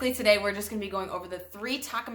basically today we're just going to be going over the 3 top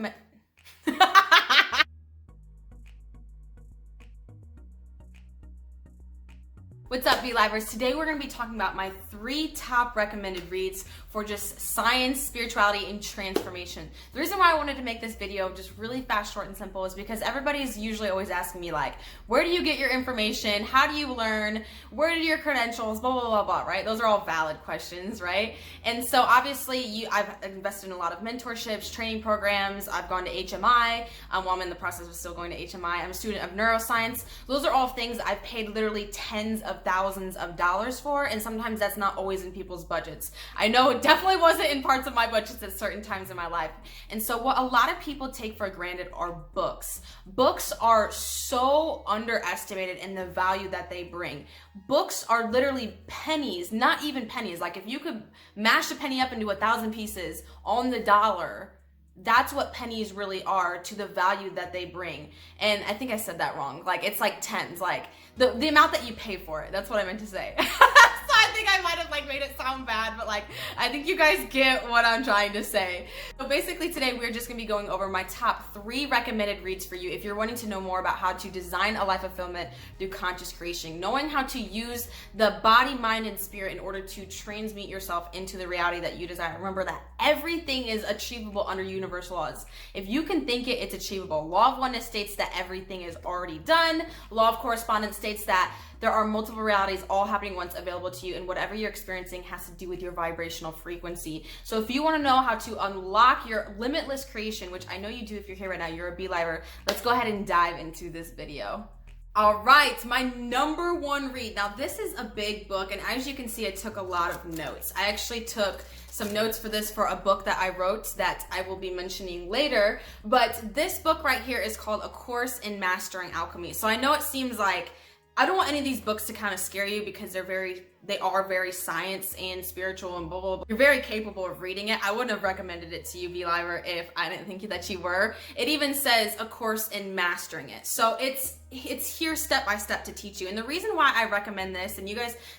What's up, BLivers? Today we're going to be talking about my 3 top recommended reads for just science, spirituality, and transformation. The reason why I wanted to make this video just really fast, short, and simple is because everybody's usually always asking me like, where do you get your information? How do you learn? Where are your credentials? Blah, blah, blah, blah, right? Those are all valid questions, right? And so obviously I've invested in a lot of mentorships, training programs. I've gone to HMI. While I'm in the process of still going to HMI. I'm a student of neuroscience. Those are all things I've paid literally tens of thousands of dollars for, and sometimes that's not always in people's budgets. I know it definitely wasn't in parts of my budgets at certain times in my life. And so what a lot of people take for granted are books. Books are so underestimated in the value that they bring. Books are literally pennies, not even pennies. Like if you could mash a penny up into 1,000 pieces on the dollar, that's what pennies really are to the value that they bring. And I think I said that wrong. Like it's like tens, like the amount that you pay for it. That's what I meant to say. So I think I might have like made it sound bad, but like I think you guys get what I'm trying to say. So basically today we're just gonna be going over my top 3 recommended reads for you if you're wanting to know more about how to design a life of fulfillment through conscious creation, knowing how to use the body, mind, and spirit in order to transmute yourself into the reality that you desire. Remember that everything is achievable under universal laws. If you can think it, it's achievable. Law of oneness states that everything is already done. Law of correspondence states that there are multiple realities all happening once available to you, and whatever you're experiencing has to do with your vibrational frequency. So if you want to know how to unlock your limitless creation, which I know you do if you're here right now, you're a BLiver, let's go ahead and dive into this video. All right, my number 1 read. Now this is a big book, and as you can see, I took a lot of notes. I actually took some notes for this for a book that I wrote that I will be mentioning later, but this book right here is called A Course in Mastering Alchemy. So I know it seems like I don't want any of these books to kind of scare you because they are very science and spiritual and blah, blah, blah. You're very capable of reading it. I wouldn't have recommended it to you, BLiver, if I didn't think that you were. It even says A Course in Mastering It. So it's here step by step to teach you. And the reason why I recommend this, and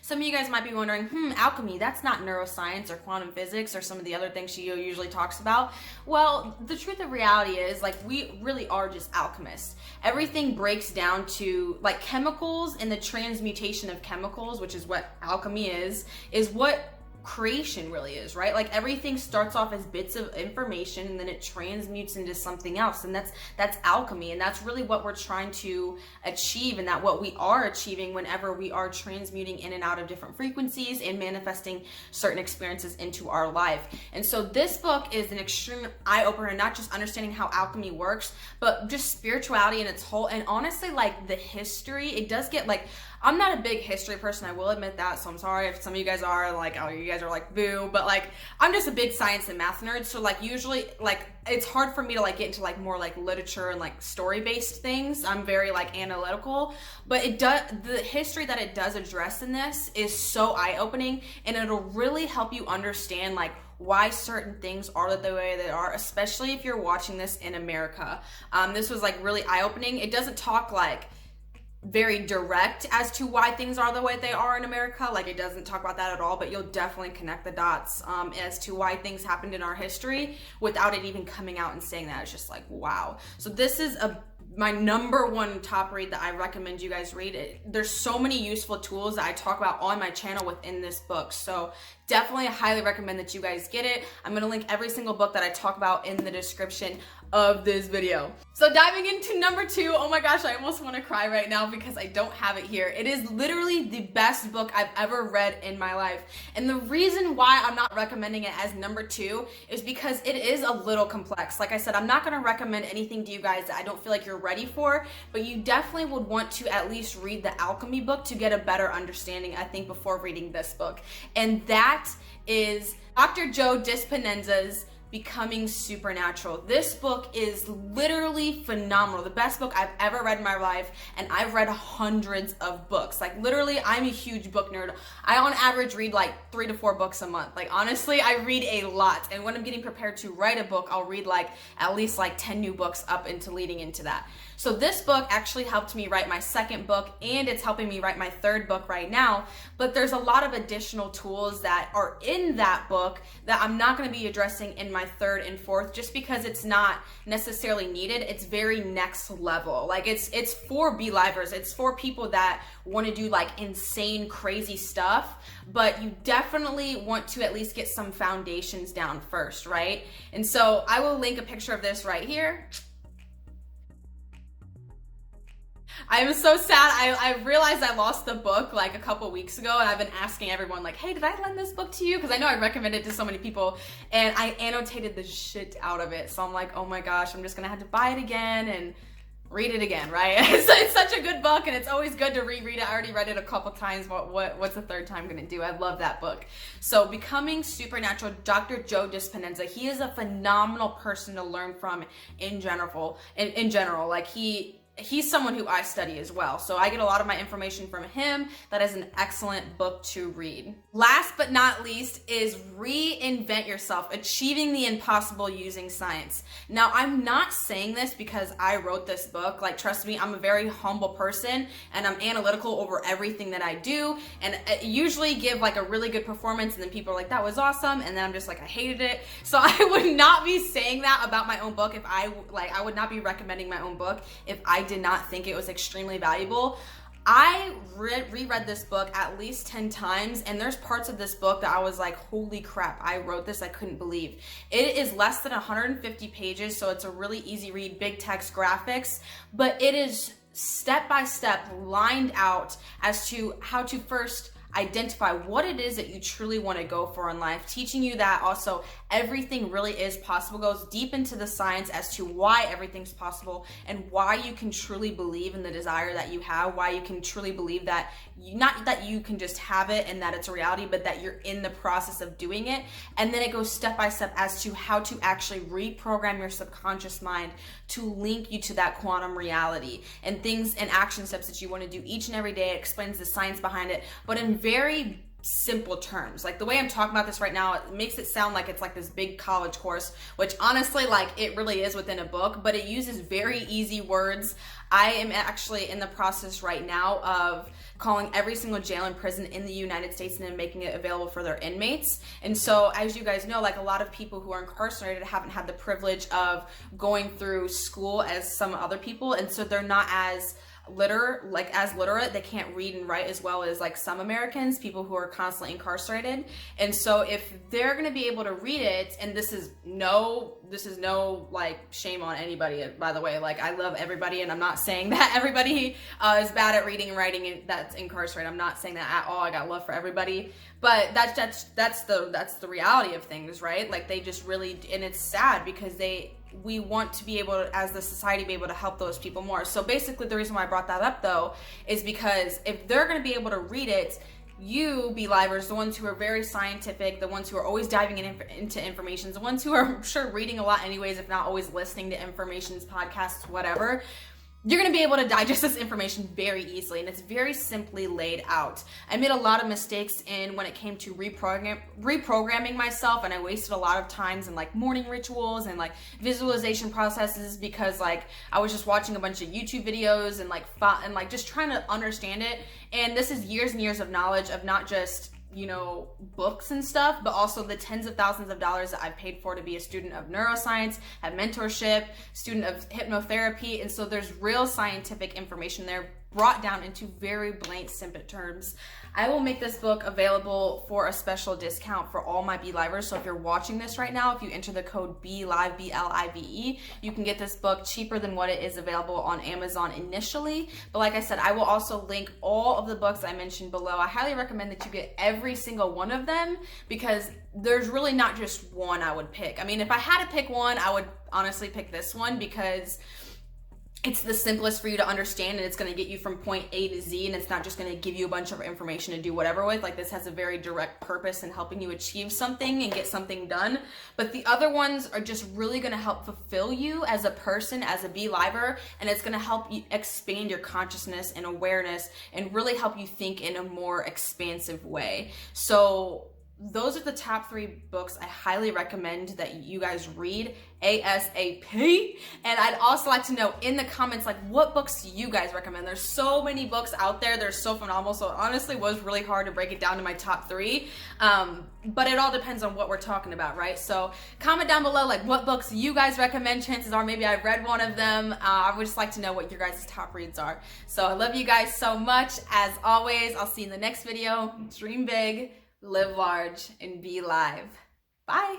some of you guys might be wondering, alchemy, that's not neuroscience or quantum physics or some of the other things she usually talks about. Well, the truth of reality is like we really are just alchemists. Everything breaks down to like chemicals, and the transmutation of chemicals, which is what alchemy is what creation really is, right? Like everything starts off as bits of information and then it transmutes into something else, and that's alchemy. And that's really what we're trying to achieve, and that what we are achieving whenever we are transmuting in and out of different frequencies and manifesting certain experiences into our life. And so this book is an extreme eye-opener, not just understanding how alchemy works, but just spirituality in its whole. And honestly, like the history, it does get like, I'm not a big history person, I will admit that, so I'm sorry if some of you guys are like, oh, you guys are like, boo, but like, I'm just a big science and math nerd, so like usually, like, it's hard for me to like get into like more like literature and like story-based things. I'm very like analytical, but the history that it does address in this is so eye-opening, and it'll really help you understand like why certain things are the way they are, especially if you're watching this in America. This was like really eye-opening. It doesn't talk like very direct as to why things are the way they are in America. Like it doesn't talk about that at all, but you'll definitely connect the dots as to why things happened in our history without it even coming out and saying that. It's just like, wow. So this is my number 1 top read that I recommend you guys read it. There's so many useful tools that I talk about on my channel within this book. So definitely I highly recommend that you guys get it. I'm gonna link every single book that I talk about in the description of this video. So diving into number 2, oh my gosh, I almost want to cry right now because I don't have it here. It is literally the best book I've ever read in my life. And the reason why I'm not recommending it as number 2 is because it is a little complex. Like I said, I'm not going to recommend anything to you guys that I don't feel like you're ready for, but you definitely would want to at least read the Alchemy book to get a better understanding, I think, before reading this book. And that is Dr. Joe Dispenza's Becoming Supernatural. This book is literally phenomenal. The best book I've ever read in my life, and I've read hundreds of books. Like literally, I'm a huge book nerd. I on average read like 3 to 4 books a month. Like honestly, I read a lot. And when I'm getting prepared to write a book, I'll read like at least like 10 new books up into leading into that. So this book actually helped me write my 2nd book, and it's helping me write my 3rd book right now. But there's a lot of additional tools that are in that book that I'm not going to be addressing in my my third and fourth, just because it's not necessarily needed. It's very next level. Like it's for B-Livers. It's for people that want to do like insane, crazy stuff, but you definitely want to at least get some foundations down first, right? And so I will link a picture of this right here. I'm so sad. I realized I lost the book like a couple weeks ago, and I've been asking everyone like, hey, did I lend this book to you? Because I know I recommended it to so many people, and I annotated the shit out of it. So I'm like, oh my gosh, I'm just gonna have to buy it again and read it again, right? It's such a good book, and it's always good to reread it. I already read it a couple times. What's the third time gonna do? I love that book. So Becoming Supernatural, Dr. Joe Dispenza, he is a phenomenal person to learn from in general. Like he's someone who I study as well. So I get a lot of my information from him. That is an excellent book to read. Last but not least is Reinvent Yourself, Achieving the Impossible Using Science. Now, I'm not saying this because I wrote this book. Like, trust me, I'm a very humble person, and I'm analytical over everything that I do, and I usually give like a really good performance, and then people are like, that was awesome, and then I'm just like, I hated it. So I would not be saying that about my own book if I would not be recommending my own book if I did not think it was extremely valuable. I reread this book at least 10 times, and there's parts of this book that I was like, holy crap, I wrote this, I couldn't believe. It is less than 150 pages, so it's a really easy read, big text graphics, but it is step by step lined out as to how to first identify what it is that you truly want to go for in life, teaching you that also everything really is possible, goes deep into the science as to why everything's possible and why you can truly believe in the desire that you have, why you can truly believe that not that you can just have it and that it's a reality, but that you're in the process of doing it. And then it goes step by step as to how to actually reprogram your subconscious mind to link you to that quantum reality and things and action steps that you want to do each and every day. It explains the science behind it, but in very simple terms. Like the way I'm talking about this right now, it makes it sound like it's like this big college course, which honestly, like it really is within a book, but it uses very easy words. I am actually in the process right now of calling every single jail and prison in the United States and then making it available for their inmates. And so as you guys know, like a lot of people who are incarcerated haven't had the privilege of going through school as some other people. And so they're not as literate, they can't read and write as well as like some Americans, people who are constantly incarcerated. And so if they're going to be able to read it, and this is no like shame on anybody, by the way, like I love everybody, and I'm not saying that everybody is bad at reading and writing that's incarcerated. I'm not saying that at all. I got love for everybody, but that's the reality of things, right? Like they just really, and it's sad because we want to be able to, as the society, be able to help those people more. So basically the reason why I brought that up though is because if they're going to be able to read it, you B-Livers, the ones who are very scientific, the ones who are always diving into information, the ones who are, I'm sure, reading a lot anyways, if not always listening to informations, podcasts, whatever, you're going to be able to digest this information very easily, and it's very simply laid out. I made a lot of mistakes when it came to reprogramming myself, and I wasted a lot of times in like morning rituals and like visualization processes because like I was just watching a bunch of YouTube videos and like just trying to understand it. And this is years and years of knowledge of not just, you know, books and stuff, but also the tens of thousands of dollars that I've paid for to be a student of neuroscience, have mentorship, student of hypnotherapy. And so there's real scientific information there brought down into very blank, simple terms. I will make this book available for a special discount for all my B-Livers. So if you're watching this right now, if you enter the code BLIVE, BLIVE, you can get this book cheaper than what it is available on Amazon initially. But like I said, I will also link all of the books I mentioned below. I highly recommend that you get every single one of them because there's really not just one I would pick. I mean, if I had to pick one, I would honestly pick this one because it's the simplest for you to understand, and it's going to get you from point A to Z, and it's not just going to give you a bunch of information to do whatever with. Like this has a very direct purpose in helping you achieve something and get something done. But the other ones are just really going to help fulfill you as a person, as a B-Liver, and it's going to help you expand your consciousness and awareness and really help you think in a more expansive way. So those are the top 3 books I highly recommend that you guys read ASAP. And I'd also like to know in the comments, like, what books do you guys recommend? There's so many books out there. They're so phenomenal. So it honestly was really hard to break it down to my top 3. But it all depends on what we're talking about, right? So comment down below, like, what books you guys recommend. Chances are maybe I've read one of them. I would just like to know what your guys' top reads are. So I love you guys so much. As always, I'll see you in the next video. Dream big, live large, and be live. Bye.